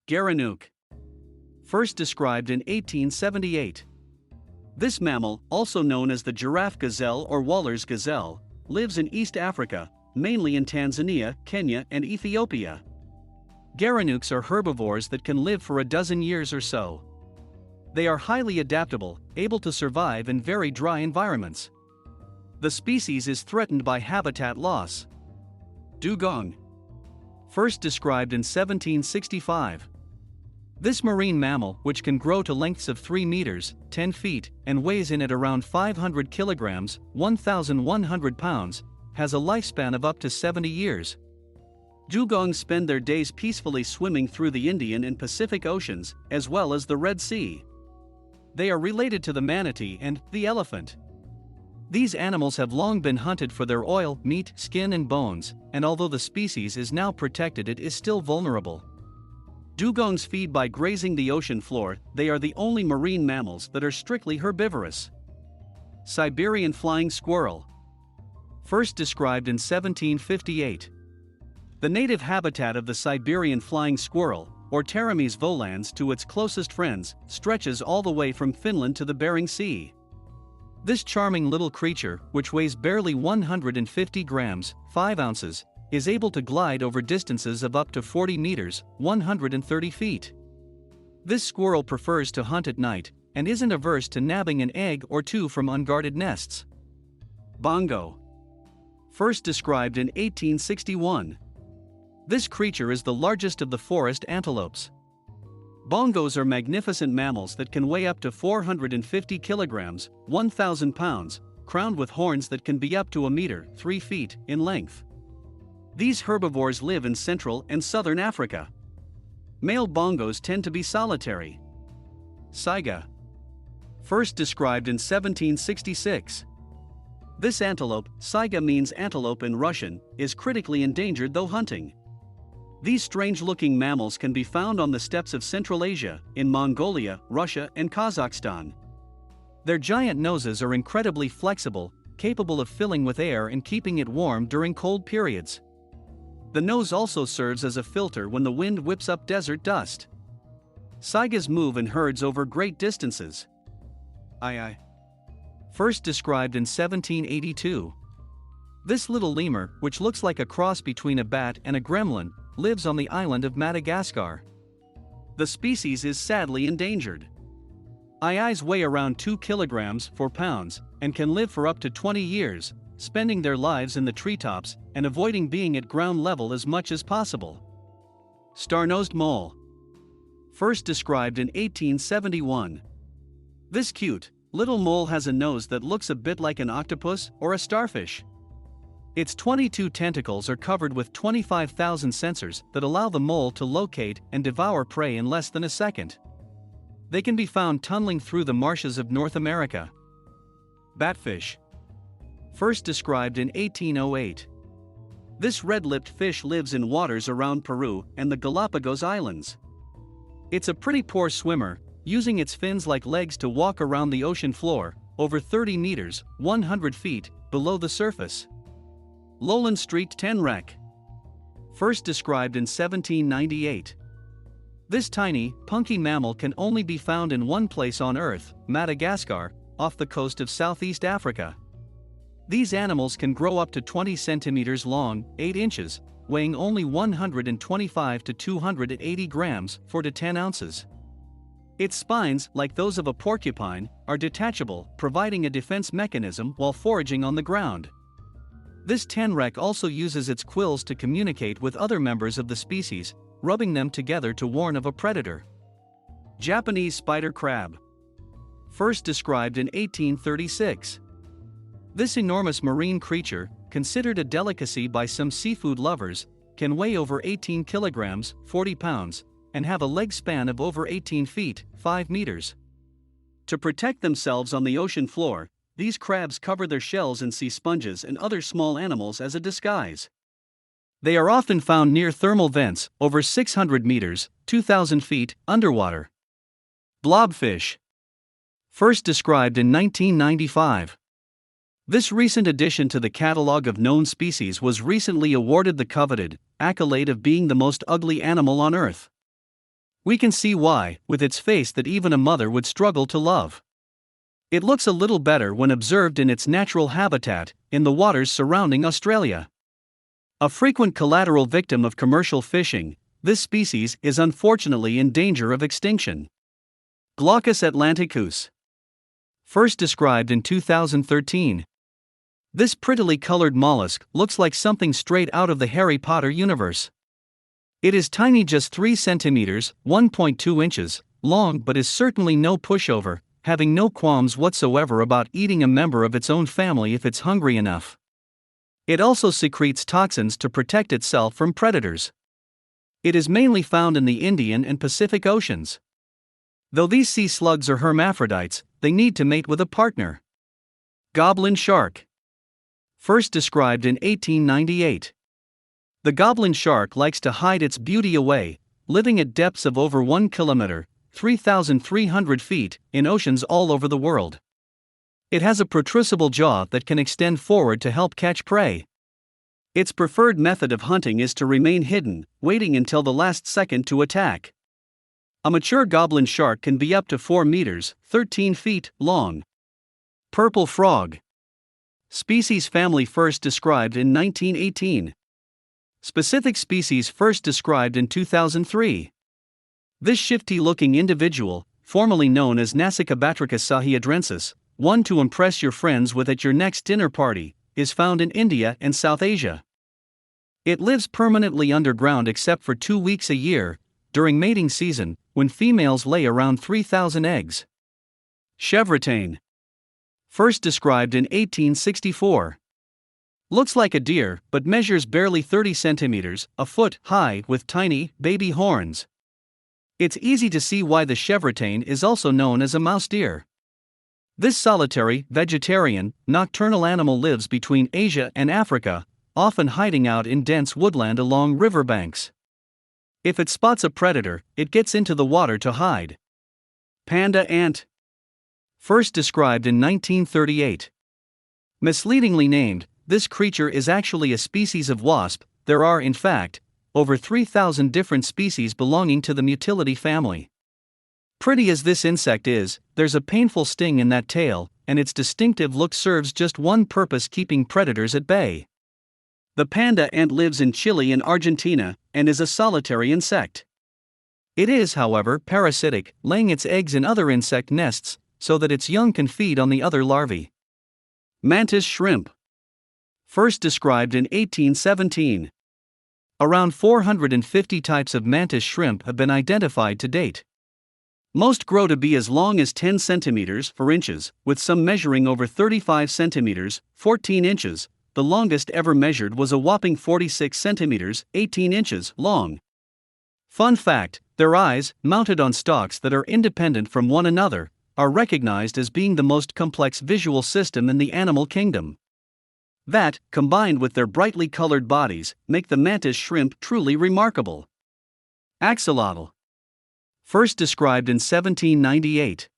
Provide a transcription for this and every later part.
Gerenuk. First described in 1878. This mammal, also known as the giraffe gazelle or Waller's gazelle, lives in East Africa, mainly in Tanzania, Kenya, and Ethiopia. Gerenuks are herbivores that can live for a dozen years or so. They are highly adaptable, able to survive in very dry environments. The species is threatened by habitat loss. Dugong. First described in 1765. This marine mammal, which can grow to lengths of 3 meters, 10 feet, and weighs in at around 500 kilograms, 1,100 pounds, has a lifespan of up to 70 years. Dugongs spend their days peacefully swimming through the Indian and Pacific Oceans, as well as the Red Sea. They are related to the manatee and the elephant. These animals have long been hunted for their oil, meat, skin and bones, and although the species is now protected, it is still vulnerable. Dugongs feed by grazing the ocean floor. They are the only marine mammals that are strictly herbivorous. Siberian flying squirrel. First described in 1758. The native habitat of the Siberian flying squirrel, or Pteromeres volans to its closest friends, stretches all the way from Finland to the Bering Sea. This charming little creature, which weighs barely 150 grams, 5 ounces, is able to glide over distances of up to 40 meters, 130 feet. This squirrel prefers to hunt at night, and isn't averse to nabbing an egg or two from unguarded nests. Bongo. First described in 1861. This creature is the largest of the forest antelopes. Bongos are magnificent mammals that can weigh up to 450 kilograms, 1,000 pounds, crowned with horns that can be up to a meter, 3 feet, in length. These herbivores live in Central and Southern Africa. Male bongos tend to be solitary. Saiga. First described in 1766. This antelope, saiga means antelope in Russian, is critically endangered though hunting. These strange-looking mammals can be found on the steppes of Central Asia, in Mongolia, Russia, and Kazakhstan. Their giant noses are incredibly flexible, capable of filling with air and keeping it warm during cold periods. The nose also serves as a filter when the wind whips up desert dust. Saigas move in herds over great distances. First described in 1782. This little lemur, which looks like a cross between a bat and a gremlin, lives on the island of Madagascar. The species is sadly endangered. Eyes weigh around 2 kilograms, 4 pounds, and can live for up to 20 years, spending their lives in the treetops and avoiding being at ground level as much as possible. Star-nosed mole. First described in 1871. This cute, little mole has a nose that looks a bit like an octopus or a starfish. Its 22 tentacles are covered with 25,000 sensors that allow the mole to locate and devour prey in less than a second. They can be found tunneling through the marshes of North America. Batfish. First described in 1808. This red-lipped fish lives in waters around Peru and the Galapagos Islands. It's a pretty poor swimmer, using its fins-like legs to walk around the ocean floor, over 30 meters, 100 feet, below the surface. Lowland Street tenrec. First described in 1798. This tiny, punky mammal can only be found in one place on Earth, Madagascar, off the coast of Southeast Africa. These animals can grow up to 20 centimeters long, 8 inches, weighing only 125 to 280 grams, 4 to 10 ounces. Its spines, like those of a porcupine, are detachable, providing a defense mechanism while foraging on the ground. This tenrec also uses its quills to communicate with other members of the species, rubbing them together to warn of a predator. Japanese spider crab. First described in 1836. This enormous marine creature, considered a delicacy by some seafood lovers, can weigh over 18 kilograms, 40 pounds, and have a leg span of over 18 feet, 5 meters. To protect themselves on the ocean floor, these crabs cover their shells in sea sponges and other small animals as a disguise. They are often found near thermal vents, over 600 meters, 2,000 feet, underwater. Blobfish. First described in 1995. This recent addition to the catalog of known species was recently awarded the coveted accolade of being the most ugly animal on Earth. We can see why, with its face that even a mother would struggle to love. It looks a little better when observed in its natural habitat, in the waters surrounding Australia. A frequent collateral victim of commercial fishing, this species is unfortunately in danger of extinction. Glaucus Atlanticus. First described in 2013. This prettily colored mollusk looks like something straight out of the Harry Potter universe. It is tiny, just 3 centimeters, 1.2 inches, long, but is certainly no pushover, having no qualms whatsoever about eating a member of its own family if it's hungry enough. It also secretes toxins to protect itself from predators. It is mainly found in the Indian and Pacific Oceans. Though these sea slugs are hermaphrodites, they need to mate with a partner. Goblin Shark. First described in 1898. The goblin shark likes to hide its beauty away, living at depths of over 1 kilometer, 3,300 feet, in oceans all over the world. It has a protrusible jaw that can extend forward to help catch prey. Its preferred method of hunting is to remain hidden, waiting until the last second to attack. A mature goblin shark can be up to 4 meters, 13 feet, long. Purple frog. Species family first described in 1918. Specific species first described in 2003. This shifty-looking individual, formerly known as Nasicabatrachus sahiadrensis, one to impress your friends with at your next dinner party, is found in India and South Asia. It lives permanently underground except for 2 weeks a year, during mating season, when females lay around 3,000 eggs. Chevrotain. First described in 1864. Looks like a deer, but measures barely 30 centimeters, a foot, high, with tiny, baby horns. It's easy to see why the chevrotain is also known as a mouse deer. This solitary, vegetarian, nocturnal animal lives between Asia and Africa, often hiding out in dense woodland along riverbanks. If it spots a predator, it gets into the water to hide. Panda Ant. First described in 1938. Misleadingly named, this creature is actually a species of wasp. There are, in fact, over 3,000 different species belonging to the Mutillidae family. Pretty as this insect is, there's a painful sting in that tail, and its distinctive look serves just one purpose: keeping predators at bay. The panda ant lives in Chile and Argentina, and is a solitary insect. It is, however, parasitic, laying its eggs in other insect nests, so that its young can feed on the other larvae. Mantis shrimp. First described in 1817. Around 450 types of mantis shrimp have been identified to date. Most grow to be as long as 10 centimeters 4 inches, with some measuring over 35 centimeters 14 inches. The longest ever measured was a whopping 46 centimeters 18 inches long. Fun fact: their eyes, mounted on stalks that are independent from one another, are recognized as being the most complex visual system in the animal kingdom. That, combined with their brightly colored bodies, make the mantis shrimp truly remarkable. Axolotl. First described in 1798.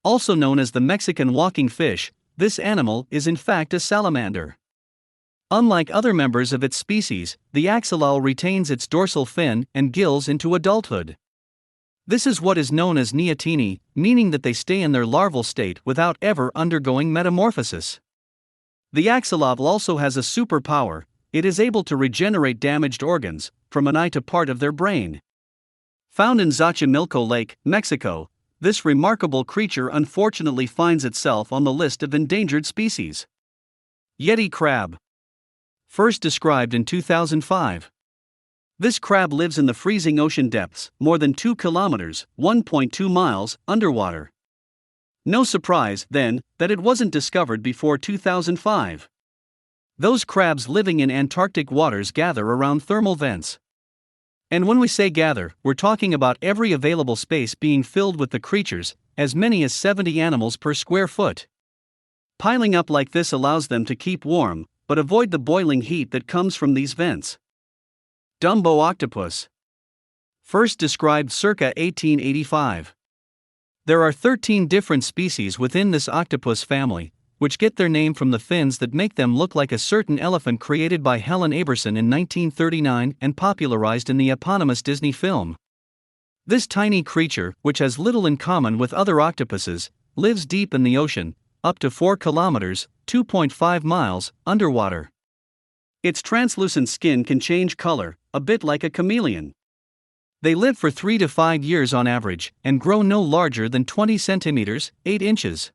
Also known as the Mexican walking fish, this animal is in fact a salamander. Unlike other members of its species, the axolotl retains its dorsal fin and gills into adulthood. This is what is known as neoteny, meaning that they stay in their larval state without ever undergoing metamorphosis. The axolotl also has a superpower: it is able to regenerate damaged organs, from an eye to part of their brain. Found in Xochimilco Lake, Mexico, this remarkable creature unfortunately finds itself on the list of endangered species. Yeti Crab. First described in 2005. This crab lives in the freezing ocean depths, more than 2 kilometers, 1.2 miles, underwater. No surprise, then, that it wasn't discovered before 2005. Those crabs living in Antarctic waters gather around thermal vents. And when we say gather, we're talking about every available space being filled with the creatures, as many as 70 animals per square foot. Piling up like this allows them to keep warm, but avoid the boiling heat that comes from these vents. Dumbo octopus. First described circa 1885. There are 13 different species within this octopus family, which get their name from the fins that make them look like a certain elephant created by Helen Aberson in 1939 and popularized in the eponymous Disney film. This tiny creature, which has little in common with other octopuses, lives deep in the ocean, up to 4 kilometers, 2.5 miles, underwater. Its translucent skin can change color, a bit like a chameleon. They live for 3 to 5 years on average, and grow no larger than 20 centimeters, 8 inches.